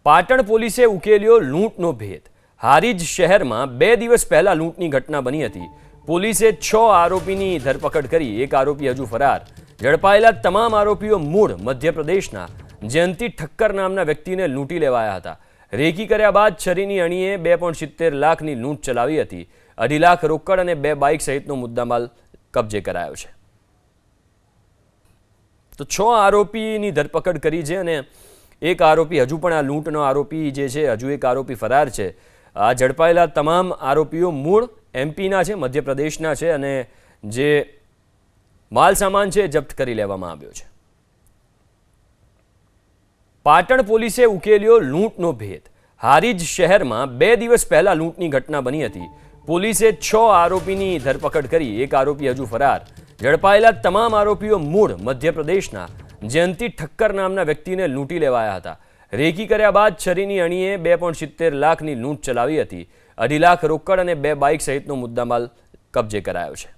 પાટણ પોલીસે ઉકેલ્યો લૂંટનો ભેદ। હારીજ શહેરમાં 2 દિવસ પહેલા લૂંટની ઘટના બની હતી। પોલીસે 6 આરોપીની ધરપકડ કરી। એક આરોપી હજુ ફરાર। ઝડપાયેલા તમામ આરોપીઓ મૂળ મધ્યપ્રદેશના જયંતિ ઠક્કર નામના વ્યક્તિને લૂંટી લેવાયા હતા। રેકી કર્યા બાદ છરીની અણીએ 2.70 લાખની લૂંટ ચલાવી હતી। 2.5 લાખ રોકડ અને 2 બાઇક સહિતનો મુદ્દામાલ કબજે કરાયો છે। તો 6 આરોપીની ધરપકડ કરી છે અને એક આરોપી હજુ પણ આ લૂંટનો આરોપી જે છે, હજુ એક આરોપી ફરાર છે। આ ઝડપાયેલા તમામ આરોપીઓ મૂળ એમપીના છે, મધ્યપ્રદેશના છે અને જે માલ સામાન છે જપ્ત કરી લેવામાં આવ્યો છે। પાટણ પોલીસે ઉકેલ્યો લૂંટનો ભેદ। હારીજ શહેરમાં 2 દિવસ પહેલા લૂંટની ઘટના બની હતી। પોલીસે 6 આરોપીની ધરપકડ કરી। એક આરોપી હજુ ફરાર। ઝડપાયેલા તમામ આરોપીઓ મૂળ મધ્યપ્રદેશના જયંતિ ઠક્કર નામના વ્યક્તિને લૂંટી લેવાયા હતા। રેકી કર્યા બાદ છરીની અણીએ 2.70 લાખની લૂંટ ચલાવી હતી। 2.5 લાખ રોકડ અને 2 બાઇક સહિતનો મુદ્દામાલ કબજે કરાયો છે।